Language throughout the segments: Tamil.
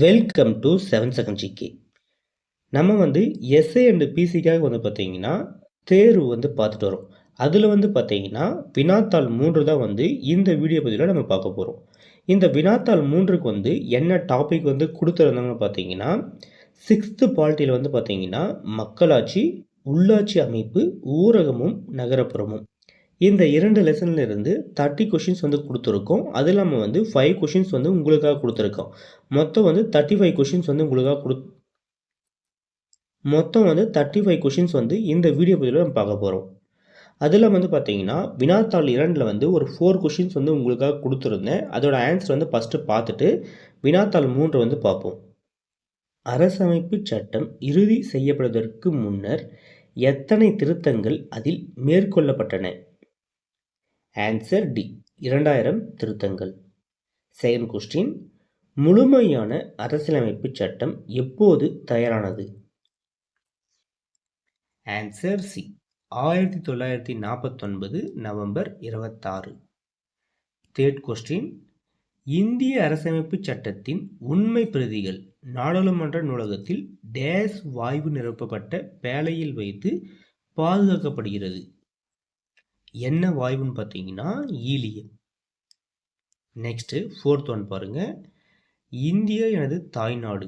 Welcome to 7 second GK. நம்ம எஸ்ஏ அண்ட் பிசிக்காக பார்த்தீங்கன்னா தேர்வு பார்த்துட்டு வரோம். அதில் பார்த்தீங்கன்னா வினாத்தாள் 3 தான் இந்த வீடியோ பதிவில் நம்ம பார்க்க போகிறோம். இந்த வினாத்தாள் 3க்கு என்ன டாபிக் கொடுத்துருந்தாங்கன்னு பார்த்தீங்கன்னா 6th பாலிட்டியில் பார்த்தீங்கன்னா மக்களாட்சி, உள்ளாட்சி அமைப்பு, ஊரகமும் நகரப்புறமும் இந்த 2 லெசன்ல இருந்து 30 கொஷின்ஸ் கொடுத்துருக்கோம். அது இல்லாமல் 5 கொஷின்ஸ் உங்களுக்காக கொடுத்துருக்கோம். மொத்தம் 35 கொஷின்ஸ் உங்களுக்காக மொத்தம் 35 கொஷின்ஸ் இந்த வீடியோ பதிவில் நம்ம பார்க்க போகிறோம். அதில் பார்த்தீங்கன்னா வினாத்தாள் 2ல் ஒரு 4 கொஷின்ஸ் உங்களுக்காக கொடுத்துருந்தேன். அதோட ஆன்சர் ஃபஸ்ட்டு பார்த்துட்டு வினாத்தாள் 3 பார்ப்போம். அரசமைப்பு சட்டம் இறுதி செய்யப்படுவதற்கு முன்னர் எத்தனை திருத்தங்கள் அதில் மேற்கொள்ளப்பட்டன? ஆன்சர் டி, 2000 திருத்தங்கள். செகண்ட் கொஸ்டின், முழுமையான அரசியலமைப்பு சட்டம் எப்போது தயாரானது? ஆன்சர் சி, 1949 நவம்பர் 26. தேர்ட் கொஸ்டின், இந்திய அரசமைப்பு சட்டத்தின் உண்மை பிரதிகள் நாடாளுமன்ற நூலகத்தில் டேஸ் வாயு நிரப்பப்பட்ட பேழையில் வைத்து பாதுகாக்கப்படுகிறது. என்ன வாயுன்னு பார்த்தீங்கன்னா ஈலியம். நெக்ஸ்ட்டு ஃபோர்த் ஒன் பாருங்க. இந்தியா எனது தாய்நாடு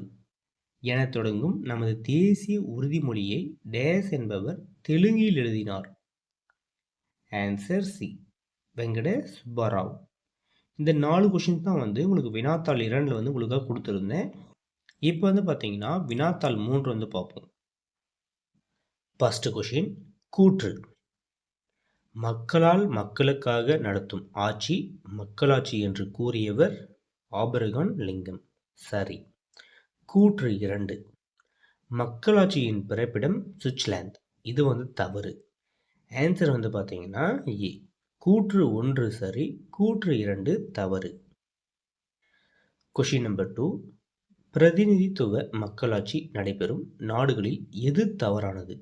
என தொடங்கும் நமது தேசிய உறுதிமொழியை டேஸ் என்பவர் தெலுங்கில் எழுதினார். Answer C, Venkata Subba Rao. இந்த 4 கொஷின் தான் உங்களுக்கு வினாத்தாள் 2ல் உங்களுக்காக கொடுத்துருந்தேன். இப்போ பார்த்தீங்கன்னா வினாத்தாள் 3 பார்ப்போம். ஃபர்ஸ்ட் கொஷின், கூற்று. மக்களால் மக்களுக்காக நடத்தும் ஆட்சி மக்களாட்சி என்று கூறியவர் ஆபிரகாம் லிங்கன். சரி. கூற்று 2, மக்களாட்சியின் பிறப்பிடம் சுவிட்சர்லாந்து. இது தவறு. ஆன்சர் பார்த்தீங்கன்னா ஏ, கூற்று 1 சரி, கூற்று 2 தவறு. கொஷின் நம்பர் 2, பிரதிநிதித்துவ மக்களாட்சி நடைபெறும் நாடுகளில் எது தவறானது?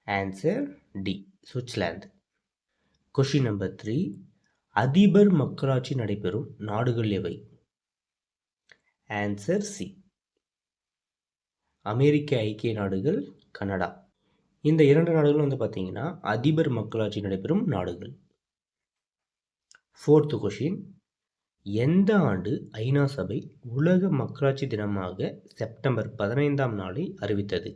Answer D, Switzerland. Question number 3, அதிபர் மக்களாட்சி நடைபெறும் நாடுகள் எவை? ஆன்சர் சி, அமெரிக்க ஐக்கிய நாடுகள், கனடா. இந்த 2 நாடுகளும் பார்த்தீங்கன்னா அதிபர் மக்களாட்சி நடைபெறும் நாடுகள். ஃபோர்த் கொஷின், எந்த ஆண்டு ஐநா சபை உலக மக்களாட்சி தினமாக செப்டம்பர் 15ஆம் நாளை அறிவித்தது?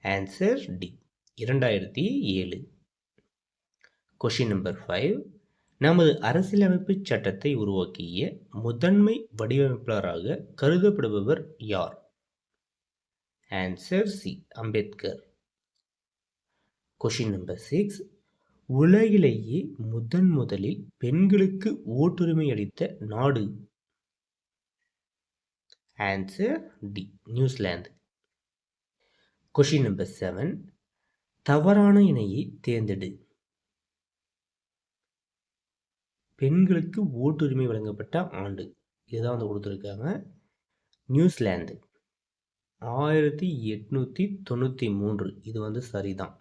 Answer D, 2007. கொஷின் நம்பர் 5, நமது அரசியலமைப்பு சட்டத்தை உருவாக்கிய முதன்மை வடிவமைப்பாளராக கருதப்படுபவர் யார்? Answer C, Ambedkar. Question number 6, உலகிலேயே முதலில் பெண்களுக்கு ஓட்டுரிமை அளித்த நாடு? Answer D, New Zealand. Question number 7, தவறான இணையை தேர்ந்தெடு. பெண்களுக்கு ஓட்டுரிமை வழங்கப்பட்ட ஆண்டு இதுதான் கொடுத்துருக்காங்க. நியூசிலாந்து 1893. இது சரிதான்.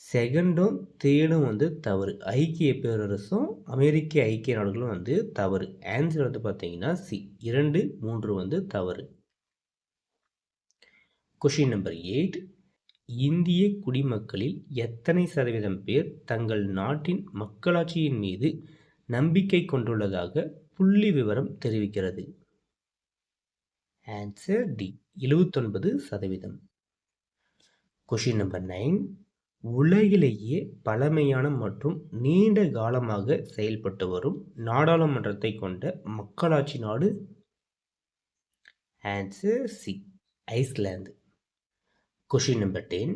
செகண்டும் தேர்டும் தவறு. ஐக்கிய பேரரசும் அமெரிக்க ஐக்கிய நாடுகளும் தவறு. ஆன்சர் பார்த்தீங்கன்னா சி, 2, 3 தவறு. கொஷின் நம்பர் 8, இந்திய குடிமக்களில் எத்தனை சதவீதம் பேர் தங்கள் நாட்டின் மக்களாட்சியின் மீது நம்பிக்கை கொண்டுள்ளதாக புள்ளி விவரம் தெரிவிக்கிறது? Answer D, 79%. கொஷின் நம்பர் 9, உலகிலேயே பழமையான மற்றும் நீண்ட காலமாக செயல்பட்டு வரும் நாடாளுமன்றத்தை கொண்ட மக்களாட்சி நாடு? Answer C, Iceland. Question number 10,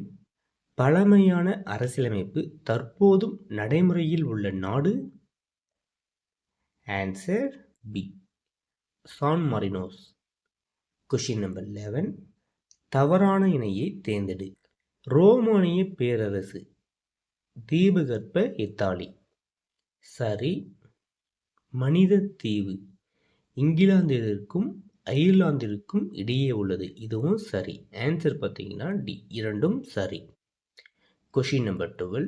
பழமையான அரசியலமைப்பு தற்போதும் நடைமுறையில் உள்ள நாடு? Answer B, San Marino's. Question number 11, தவறான இணையை தேர்ந்தெடு. ரோமானிய பேரரசு தீபகற்ப இத்தாலி. சரி. மனித தீவு இங்கிலாந்திற்கும் அயர்லாந்திற்கும் இடையே உள்ளது. இதுவும் சரி. ஆன்சர் பார்த்தீங்கன்னா டி, 2ம் சரி. கொஷின் நம்பர் 12,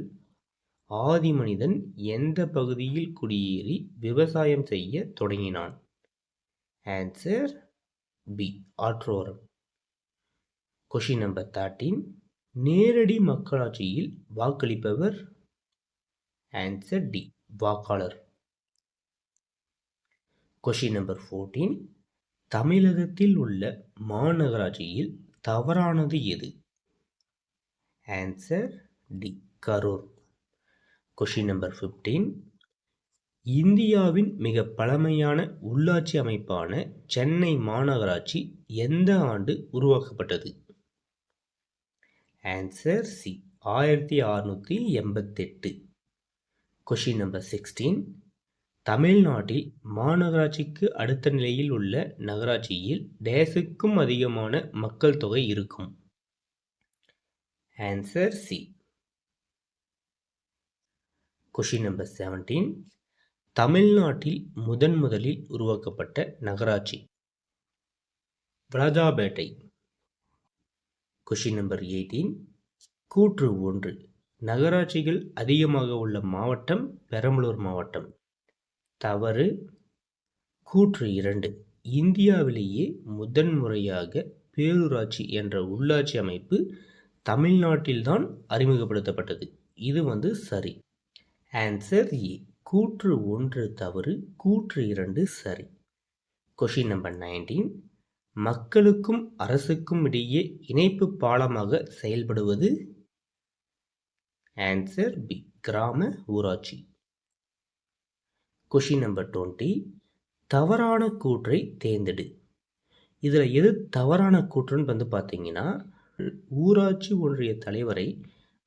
ஆதி மனிதன் எந்த பகுதியில் குடியேறி விவசாயம் செய்ய தொடங்கினான்? Answer B. ஆற்றோரம். Question number 13. நேரடி மக்களாட்சியில் வாக்களிப்பவர்? Answer D. வாக்காளர். Question number 14. தமிழகத்தில் உள்ள மாநகராட்சியில் தவறானது எது? Answer D. Karur. Question number 15. இந்தியாவின் மிக பழமையான உள்ளாட்சி அமைப்பான சென்னை மாநகராட்சி எந்த ஆண்டு உருவாக்கப்பட்டது? Answer C. 1688. Question number 16. தமிழ்நாட்டில் மாநகராட்சிக்கு அடுத்த நிலையில் உள்ள நகராட்சியில் டேஸுக்கும் அதிகமான மக்கள் தொகை இருக்கும்? Answer C. Question number 17. தமிழ்நாட்டில் முதலில் உருவாக்கப்பட்ட நகராட்சி? ராஜாபேட்டை. Question number 18. கூற்று 1. நகராட்சிகள் அதிகமாக உள்ள மாவட்டம் பெரம்பலூர் மாவட்டம். தவறு. கூற்று 2. இந்தியாவிலேயே முதன்முறையாக பேரூராட்சி என்ற உள்ளாட்சி அமைப்பு தமிழ்நாட்டில்தான் அறிமுகப்படுத்தப்பட்டது. இது சரி. Answer A. கூற்று 1 தவறு, கூற்று 2 சரி. Question number 19. மக்களுக்கும் அரசுக்கும் இடையே இணைப்பு பாலமாக செயல்படுவது? Answer B. கிராம ஊராட்சி. Question number 20. தவறான கூற்றை தேர்ந்தெடு. இதில் எது தவறான கூற்றுன்னு பார்த்தீங்கன்னா, ஊராட்சி ஒன்றிய தலைவரை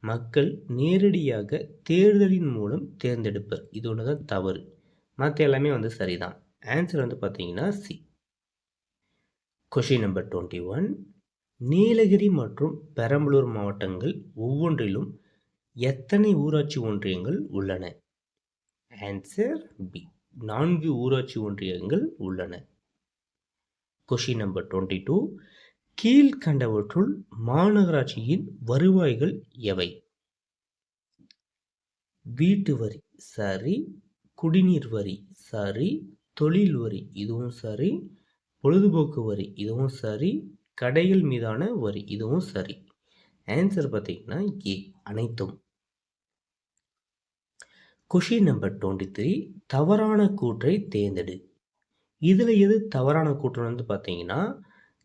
மக்கள் நேரடியாக தேர்தலின் மூலம் தேர்ந்தெடுப்பர். இது ஒன்று தான் தவறு. மற்ற எல்லாமே சரிதான். ஆன்சர் பார்த்தீங்கன்னா சி. Question number 21. நீலகிரி மற்றும் பெரம்பலூர் மாவட்டங்கள் ஒவ்வொன்றிலும் எத்தனை ஊராட்சி ஒன்றியங்கள் உள்ளன? Answer B. 4 ஊராட்சி ஒன்றியங்கள் உள்ளன. Question number 22. கீழ்கண்டவற்றுள் மாநகராட்சியின் வருவாய்கள் எவை? வீட்டு வரி சரி, குடிநீர் வரி சரி, தொழில் வரி இதுவும் சரி, பொழுதுபோக்கு வரி இதுவும் சரி, கடைகள் மீதான வரி இதுவும் சரி. ஆன்சர் பார்த்தீங்கன்னா ஏ. அனைத்தும். Question number 23. தவறான கூற்றை தேர்ந்தெடு. இதில் எது தவறான கூற்று பார்த்தீங்கன்னா,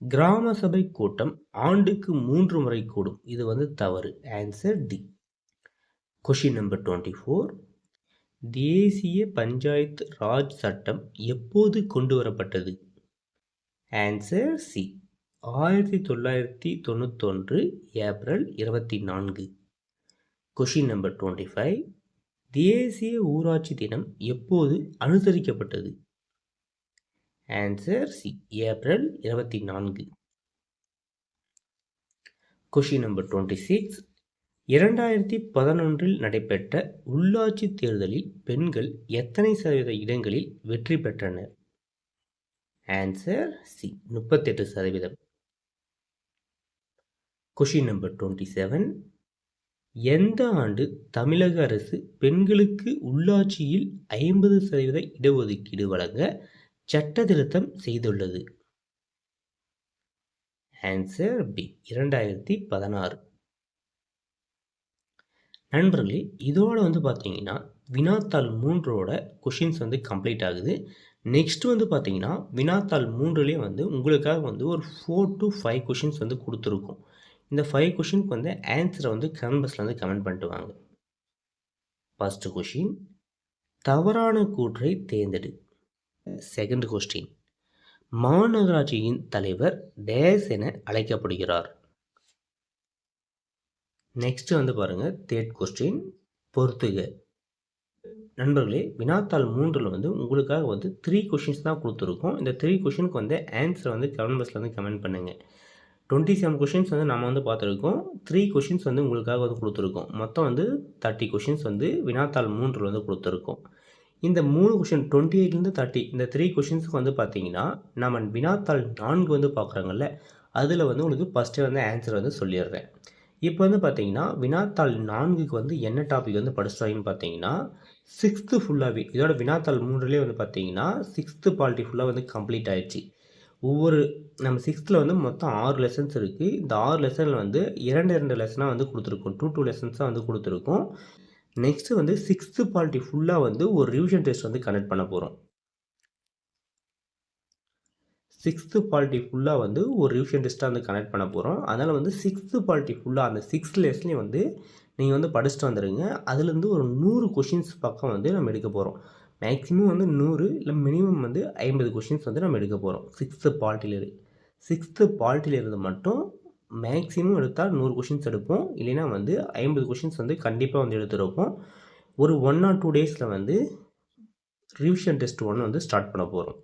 கிராம சபை கூட்டம் ஆண்டுக்கு 3 முறை கூடும். இது தவறு. Answer D. Question number 24. தேசிய பஞ்சாயத்து ராஜ் சட்டம் எப்போது கொண்டு வரப்பட்டது? Answer C. 1991 April 24. Question number 25. தேசிய ஊராட்சி தினம் எப்போது அனுசரிக்கப்பட்டது? Answer C. April 24. Question number 26. 2011 நடைபெற்ற உள்ளாட்சி தேர்தலில் பெண்கள் எத்தனை சதவீத இடங்களில் வெற்றி பெற்றனர்? Answer C. 38%. Question number 27. எந்த ஆண்டு தமிழக அரசு பெண்களுக்கு உள்ளாட்சியில் 50% இடஒதுக்கீடு வழங்க சட்ட திருத்தம் செய்துள்ளது? Answer B. 2016. நண்பர்களே, இதோட பார்த்தீங்கன்னா வினாத்தாள் 3ஓட கொஷின்ஸ் கம்ப்ளீட் ஆகுது. நெக்ஸ்ட் பார்த்தீங்கன்னா வினாத்தாள் 3லேயே உங்களுக்காக ஒரு 4 to 5 கொஷின்ஸ் கொடுத்துருக்கோம். இந்த 5 கொஷினுக்கு ஆன்சரை கமெண்ட் பாக்ஸில் கமெண்ட் பண்ணிட்டு வாங்க. ஃபர்ஸ்ட் கொஷின், தவறான கூற்றை தேர்ந்தெடு. செகண்ட் கொஸ்டின், மாநகராட்சியின் தலைவர் டேஸ் என அழைக்கப்படுகிறார். நெக்ஸ்ட் பாருங்க தேர்ட் கொஸ்டின், பொறுத்துக. நண்பர்களே, வினாத்தாள் 3ல் உங்களுக்காக 3 கொஷின்ஸ் தான் கொடுத்துருக்கோம். இந்த 3 கொஷினுக்கு ஆன்சரை கமெண்ட் பாக்ஸில் கமெண்ட் பண்ணுங்கள். 27 கொஷின்ஸ் நம்ம பார்த்துருக்கோம். 3 கொஷின்ஸ் உங்களுக்காக கொடுத்துருக்கோம். மொத்தம் 30 கொஷின்ஸ் வினாத்தாள் 3ல் கொடுத்துருக்கோம். இந்த 3 கொஷின் 28லேருந்து 30 இந்த 3 கொஷின்ஸுக்கு பார்த்தீங்கன்னா நம்ம வினாத்தாள் 4 பார்க்குறாங்கல்ல, அதில் உங்களுக்கு ஃபஸ்ட்டு ஆன்சர் சொல்லிடுறேன். இப்போ வந்து பார்த்தீங்கன்னா, வினாத்தாள் 4க்கு வந்து என்ன டாபிக் வந்து படிச்சிட்டோம்னு பார்த்தீங்கன்னா, 6த்து ஃபுல்லாவே இதோட வினாத்தாள் 3லயே வந்து பார்த்தீங்கன்னா, 6த்து பாலிட்டி ஃபுல்லா வந்து கம்ப்ளீட் ஆயிடுச்சு. ஒவ்வொரு நம்ம 6த்தில் வந்து மொத்தம் 6 லெசன்ஸ் இருக்குது. இந்த 6 லெசனில் வந்து 2 லெசனாக வந்து கொடுத்துருக்கோம். 2 லெசன்ஸாக வந்து கொடுத்துருக்கோம். நெக்ஸ்ட்டு வந்து 6த்து பாலிட்டி ஃபுல்லாக வந்து ஒரு ரிவிஷன் டெஸ்ட் வந்து கண்டக்ட் பண்ண போகிறோம். 6த்து பாலிட்டி ஃபுல்லாக வந்து ஒரு ரிவிஷன் டெஸ்ட்டாக வந்து கண்டக்ட் பண்ண போகிறோம். அதனால் வந்து 6த்து பாலிட்டி ஃபுல்லாக அந்த 6 லெசன்லேயும் வந்து நீங்கள் வந்து படிச்சுட்டு வந்துடுங்க. அதுலேருந்து ஒரு 100 கொஷின்ஸ் பக்கம் வந்து நம்ம எடுக்க போகிறோம். மேக்ஸிமம் வந்து 100 இல்லை மினிமம் வந்து 50 கொஷின்ஸ் வந்து நம்ம எடுக்க போகிறோம் 6த்து பாலிட்டியிலேருந்து. 6த்து பாலிட்டியிலேருந்து மட்டும் மேக்ஸிமம் எடுத்தால் 100 கொஷின்ஸ் எடுப்போம். இல்லைன்னா வந்து 50 கொஷின்ஸ் வந்து கண்டிப்பாக வந்து எடுத்துருப்போம். ஒரு 1 or 2 டேஸில் வந்து ரிவிஷன் டெஸ்ட் 1 வந்து ஸ்டார்ட் பண்ண போகிறோம்.